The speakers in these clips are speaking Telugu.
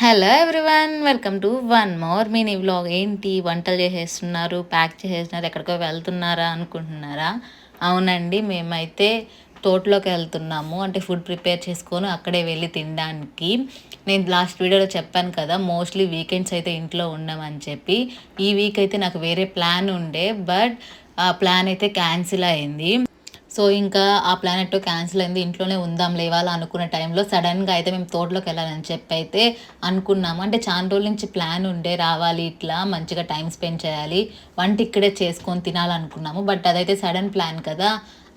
Hello everyone, welcome to one more mini vlog. ఏంటి వంటలు చేసేస్తున్నారు, ప్యాక్ చేసేస్తున్నారు, ఎక్కడికో వెళ్తున్నారా అనుకుంటున్నారా? అవునండి, మేమైతే తోటలోకి వెళ్తున్నాము. అంటే ఫుడ్ ప్రిపేర్ చేసుకొని అక్కడే వెళ్ళి తినడానికి. నేను లాస్ట్ వీడియోలో చెప్పాను కదా, మోస్ట్లీ వీకెండ్స్ అయితే ఇంట్లో ఉండమని చెప్పి. ఈ వీక్ అయితే నాకు వేరే ప్లాన్ ఉండే, బట్ ఆ ప్లాన్ అయితే క్యాన్సిల్ అయింది. సో ఇంకా ఆ ప్లాన్ ఎట్టో క్యాన్సిల్ అయింది. ఇంట్లోనే ఉందాం లేవాలా అనుకున్న టైంలో సడన్గా అయితే మేము తోటలోకి వెళ్ళాలని చెప్పి అయితే అనుకున్నాము. అంటే చాలా రోజుల నుంచి ప్లాన్ ఉండే, రావాలి ఇట్లా మంచిగా టైం స్పెండ్ చేయాలి, వంట ఇక్కడే చేసుకొని తినాలనుకున్నాము. బట్ అదైతే సడన్ ప్లాన్ కదా,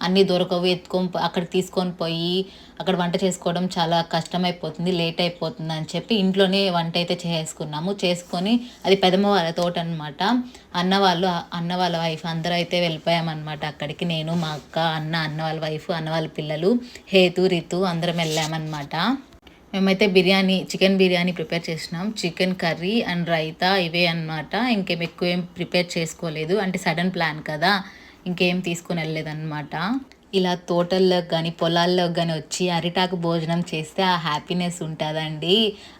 అన్నీ దొరకవు, ఎత్తుకొని అక్కడికి తీసుకొని పోయి అక్కడ వంట చేసుకోవడం చాలా కష్టమైపోతుంది, లేట్ అయిపోతుంది అని చెప్పి ఇంట్లోనే వంట అయితే చేసుకున్నాము. చేసుకొని అది పెదమ్మ వాళ్ళ తోట అనమాట. అన్న వాళ్ళ వైఫ్ అందరూ అయితే వెళ్ళిపోయామన్నమాట అక్కడికి. నేను, మా అక్క, అన్న వాళ్ళ వైఫ్, అన్న వాళ్ళ పిల్లలు, హేతు, రితు అందరం వెళ్ళామన్నమాట. మేమైతే చికెన్ బిర్యానీ ప్రిపేర్ చేసినాం. చికెన్ కర్రీ అండ్ రైతా ఇవే అనమాట. ఇంకేం ఎక్కువ ఏం ప్రిపేర్ చేసుకోలేదు, అంటే సడన్ ప్లాన్ కదా, ఇంకేం తీసుకొని వెళ్ళలేదన్నమాట. ఇలా తోటల్లోకి కానీ పొలాల్లోకి కానీ వచ్చి అరిటాకు భోజనం చేస్తే ఆ హ్యాపీనెస్ ఉంటుందండి,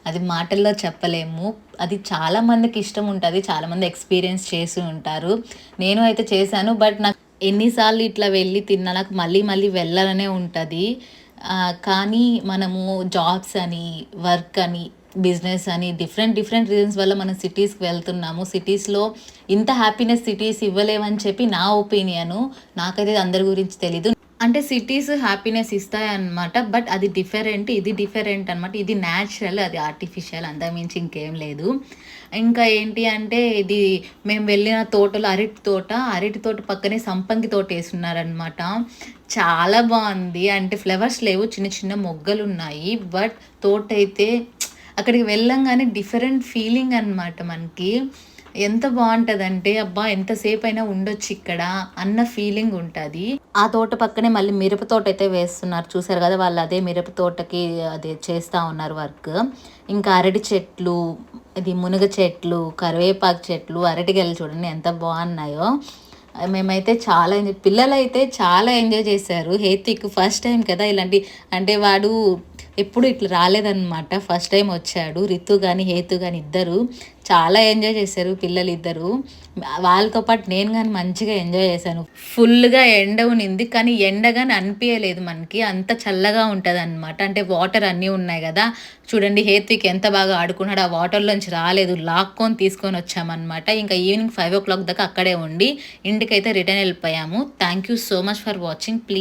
అది మాటల్లో చెప్పలేము. అది చాలామందికి ఇష్టం ఉంటుంది, చాలామంది ఎక్స్పీరియన్స్ చేసి ఉంటారు. నేను అయితే చేశాను, బట్ నాకు ఎన్నిసార్లు ఇట్లా వెళ్ళి తిన్నా నాకు మళ్ళీ మళ్ళీ వెళ్ళాలనే ఉంటుంది. కానీ మనము జాబ్స్ అని, వర్క్ అని, బిజినెస్ అని డిఫరెంట్ డిఫరెంట్ రీజన్స్ వల్ల మనం సిటీస్కి వెళ్తున్నాము. సిటీస్లో ఇంత హ్యాపీనెస్ సిటీస్ ఇవ్వలేవని చెప్పి నా ఒపీనియను. నాకైతే అందరి గురించి తెలీదు. అంటే సిటీస్ హ్యాపీనెస్ ఇస్తాయన్నమాట, బట్ అది డిఫరెంట్, ఇది డిఫరెంట్ అనమాట. ఇది న్యాచురల్, అది ఆర్టిఫిషియల్, అంతకుమించి ఇంకేం లేదు. ఇంకా ఏంటి అంటే ఇది మేము వెళ్ళిన తోటలో అరటి తోట పక్కనే సంపంగి తోట వేస్తున్నారనమాట. చాలా బాగుంది. అంటే ఫ్లవర్స్ లేవు, చిన్న చిన్న మొగ్గలు ఉన్నాయి, బట్ తోట అయితే అక్కడికి వెళ్ళంగానే డిఫరెంట్ ఫీలింగ్ అనమాట మనకి. ఎంత బాగుంటుందంటే అబ్బా ఎంతసేపు అయినా ఉండొచ్చు ఇక్కడ అన్న ఫీలింగ్ ఉంటుంది. ఆ తోట పక్కనే మళ్ళీ మిరప తోట అయితే వేస్తున్నారు, చూసారు కదా, వాళ్ళు అదే మిరప తోటకి అదే చేస్తూ ఉన్నారు వర్క్. ఇంకా అరటి చెట్లు, ఇది మునగ చెట్లు, కరివేపాకు చెట్లు, అరటిగెలు చూడండి ఎంత బాగున్నాయో. మేమైతే చాలా పిల్లలు అయితే చాలా ఎంజాయ్ చేశారు. హేతిక్ ఫస్ట్ టైం కదా ఇలాంటి, అంటే వాడు ఎప్పుడు ఇట్లా రాలేదన్నమాట, ఫస్ట్ టైం వచ్చాడు. రితు కానీ హేతు కానీ ఇద్దరు చాలా ఎంజాయ్ చేశారు, పిల్లలు ఇద్దరు. వాళ్ళతో పాటు నేను కానీ మంచిగా ఎంజాయ్ చేశాను. ఫుల్గా ఎండ ఉనింది, కానీ ఎండ కానీ అనిపించలేదు మనకి, అంత చల్లగా ఉంటుంది అనమాట. అంటే వాటర్ అన్నీ ఉన్నాయి కదా, చూడండి హేత్విక్ ఎంత బాగా ఆడుకున్నాడు, ఆ వాటర్లోంచి రాలేదు, లాక్కొని తీసుకొని వచ్చామన్నమాట. ఇంకా ఈవినింగ్ 5 o'clock దాకా అక్కడే ఉండి ఇంటికైతే రిటర్న్ వెళ్ళిపోయాము. Thank you so much for watching. Please